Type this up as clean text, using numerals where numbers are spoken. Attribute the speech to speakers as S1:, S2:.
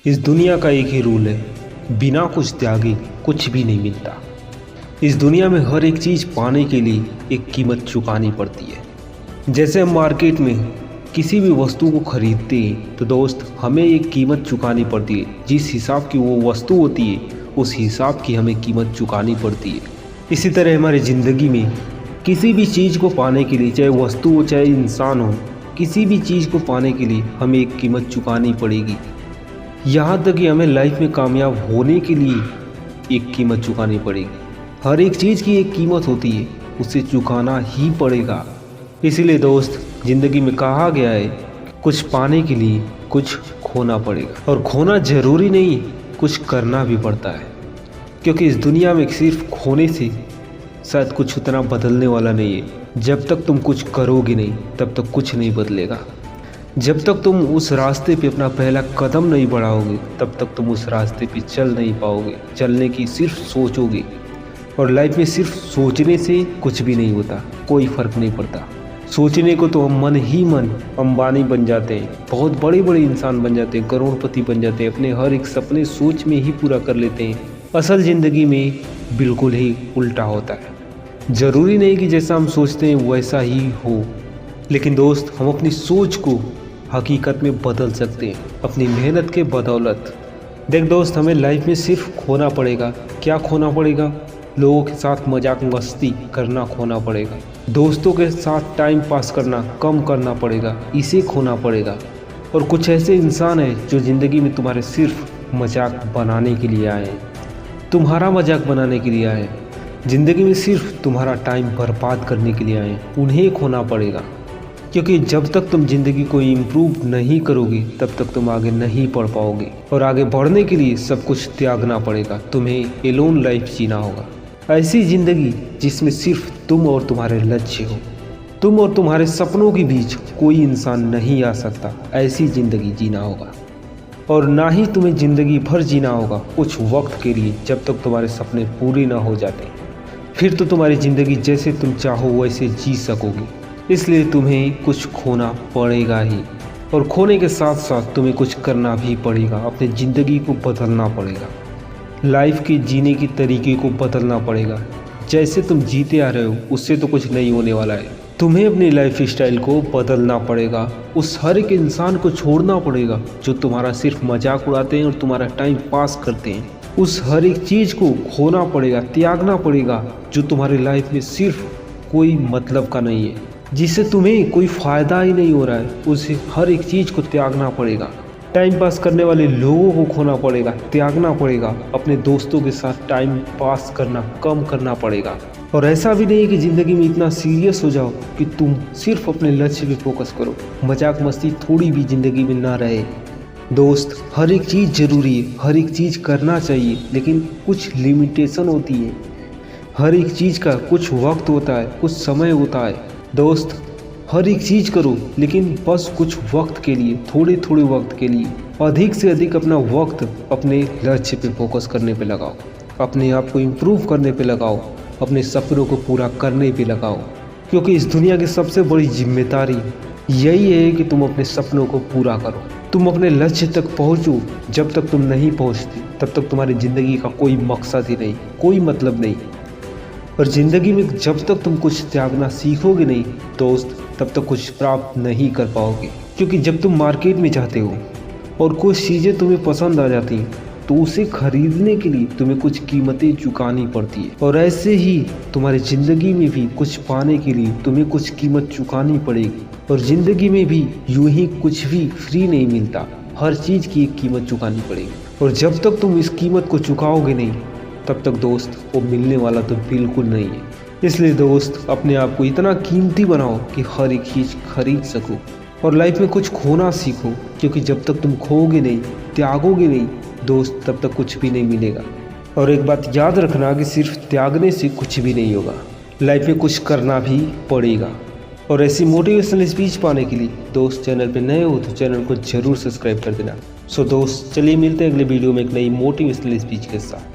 S1: इस दुनिया का एक ही रूल है, बिना कुछ त्यागे कुछ भी नहीं मिलता। इस दुनिया में हर एक चीज़ पाने के लिए एक कीमत चुकानी पड़ती है। जैसे हम मार्केट में किसी भी वस्तु को खरीदते हैं तो दोस्त हमें एक कीमत चुकानी पड़ती है। जिस हिसाब की वो वस्तु होती है उस हिसाब की हमें कीमत चुकानी पड़ती है। इसी तरह हमारी ज़िंदगी में किसी भी चीज़ को पाने के लिए, चाहे वस्तु हो चाहे इंसान हो, किसी भी चीज़ को पाने के लिए हमें एक कीमत चुकानी पड़ेगी। यहाँ तक कि हमें लाइफ में कामयाब होने के लिए एक कीमत चुकानी पड़ेगी। हर एक चीज़ की एक कीमत होती है, उसे चुकाना ही पड़ेगा। इसीलिए दोस्त, ज़िंदगी में कहा गया है कुछ पाने के लिए कुछ खोना पड़ेगा, और खोना ज़रूरी नहीं, कुछ करना भी पड़ता है। क्योंकि इस दुनिया में सिर्फ खोने से शायद कुछ उतना बदलने वाला नहीं है। जब तक तुम कुछ करोगे नहीं तब तक कुछ नहीं बदलेगा। जब तक तुम उस रास्ते पे अपना पहला कदम नहीं बढ़ाओगे तब तक तुम उस रास्ते पे चल नहीं पाओगे। चलने की सिर्फ सोचोगे, और लाइफ में सिर्फ सोचने से कुछ भी नहीं होता, कोई फ़र्क नहीं पड़ता। सोचने को तो हम मन ही मन अंबानी बन जाते हैं, बहुत बड़े बड़े इंसान बन जाते हैं, करोड़पति बन जाते हैं, अपने हर एक सपने सोच में ही पूरा कर लेते हैं। असल ज़िंदगी में बिल्कुल ही उल्टा होता है। ज़रूरी नहीं कि जैसा हम सोचते हैं वैसा ही हो, लेकिन दोस्त हम अपनी सोच को हकीकत में बदल सकते हैं अपनी मेहनत के बदौलत। देख दोस्त, हमें लाइफ में सिर्फ खोना पड़ेगा। क्या खोना पड़ेगा? लोगों के साथ मजाक मस्ती करना खोना पड़ेगा। दोस्तों के साथ टाइम पास करना कम करना पड़ेगा, इसे खोना पड़ेगा। और कुछ ऐसे इंसान हैं जो ज़िंदगी में तुम्हारे सिर्फ मजाक बनाने के लिए आए हैं, तुम्हारा मजाक बनाने के लिए आए हैं, ज़िंदगी में सिर्फ तुम्हारा टाइम बर्बाद करने के लिए आए हैं, उन्हें खोना पड़ेगा। क्योंकि जब तक तुम ज़िंदगी को इम्प्रूव नहीं करोगे तब तक तुम आगे नहीं बढ़ पाओगे, और आगे बढ़ने के लिए सब कुछ त्यागना पड़ेगा। तुम्हें एलोन लाइफ जीना होगा, ऐसी ज़िंदगी जिसमें सिर्फ तुम और तुम्हारे लक्ष्य हो, तुम और तुम्हारे सपनों के बीच कोई इंसान नहीं आ सकता। ऐसी ज़िंदगी जीना होगा, और ना ही तुम्हें ज़िंदगी भर जीना होगा कुछ वक्त के लिए, जब तक तुम्हारे सपने पूरे ना हो जाते। फिर तो तुम्हारी ज़िंदगी जैसे तुम चाहो वैसे जी सकोगे। इसलिए तुम्हें कुछ खोना पड़ेगा ही, और खोने के साथ साथ तुम्हें कुछ करना भी पड़ेगा। अपनी ज़िंदगी को बदलना पड़ेगा, लाइफ के जीने के तरीके को बदलना पड़ेगा। जैसे तुम जीते आ रहे हो उससे तो कुछ नहीं होने वाला है। तुम्हें अपनी लाइफ स्टाइल को बदलना पड़ेगा। उस हर एक इंसान को छोड़ना पड़ेगा जो तुम्हारा सिर्फ मजाक उड़ाते हैं और तुम्हारा टाइम पास करते हैं। उस हर एक चीज़ को खोना पड़ेगा, त्यागना पड़ेगा जो तुम्हारी लाइफ में सिर्फ कोई मतलब का नहीं है, जिससे तुम्हें कोई फ़ायदा ही नहीं हो रहा है। उस हर एक चीज़ को त्यागना पड़ेगा। टाइम पास करने वाले लोगों को खोना पड़ेगा, त्यागना पड़ेगा। अपने दोस्तों के साथ टाइम पास करना कम करना पड़ेगा। और ऐसा भी नहीं कि ज़िंदगी में इतना सीरियस हो जाओ कि तुम सिर्फ अपने लक्ष्य पे फोकस करो। मजाक मस्ती थोड़ी भी ज़िंदगी में ना रहे। दोस्त, हर एक चीज़ ज़रूरी है, हर एक चीज़ करना चाहिए, लेकिन कुछ लिमिटेशन होती है। हर एक चीज़ का कुछ वक्त होता है, कुछ समय होता है। दोस्त, हर एक चीज़ करो, लेकिन बस कुछ वक्त के लिए, थोड़े थोड़े वक्त के लिए। अधिक से अधिक अपना वक्त अपने लक्ष्य पे फोकस करने पे लगाओ, अपने आप को इम्प्रूव करने पे लगाओ, अपने सपनों को पूरा करने पे लगाओ। क्योंकि इस दुनिया की सबसे बड़ी जिम्मेदारी यही है कि तुम अपने सपनों को पूरा करो। तुम अपने लक्ष्य तक पहुँचो। जब तक तुम नहीं पहुँचते तब तक तुम्हारी ज़िंदगी का कोई मकसद ही नहीं, कोई मतलब नहीं। और ज़िंदगी में जब तक तुम कुछ त्यागना सीखोगे नहीं दोस्त, तब तक कुछ प्राप्त नहीं कर पाओगे। क्योंकि जब तुम मार्केट में जाते हो और कुछ चीज़ें तुम्हें पसंद आ जाती हैं तो उसे खरीदने के लिए तुम्हें कुछ कीमतें चुकानी पड़ती है। और ऐसे ही तुम्हारी ज़िंदगी में भी कुछ पाने के लिए तुम्हें कुछ कीमत चुकानी पड़ेगी। और ज़िंदगी में भी यूं ही कुछ भी फ्री नहीं मिलता, हर चीज़ की एक कीमत चुकानी पड़ेगी। और जब तक तुम इस कीमत को चुकाओगे नहीं तब तक दोस्त वो मिलने वाला तो बिल्कुल नहीं है। इसलिए दोस्त, अपने आप को इतना कीमती बनाओ कि हर एक चीज़ खरीद सको, और लाइफ में कुछ खोना सीखो। क्योंकि जब तक तुम खोओगे नहीं, त्यागोगे नहीं दोस्त, तब तक कुछ भी नहीं मिलेगा। और एक बात याद रखना कि सिर्फ त्यागने से कुछ भी नहीं होगा, लाइफ में कुछ करना भी पड़ेगा। और ऐसी मोटिवेशनल स्पीच पाने के लिए दोस्त, चैनल पे नए हो तो चैनल को ज़रूर सब्सक्राइब कर देना। सो दोस्त, चलिए मिलते हैं अगले वीडियो में एक नई मोटिवेशनल स्पीच के साथ।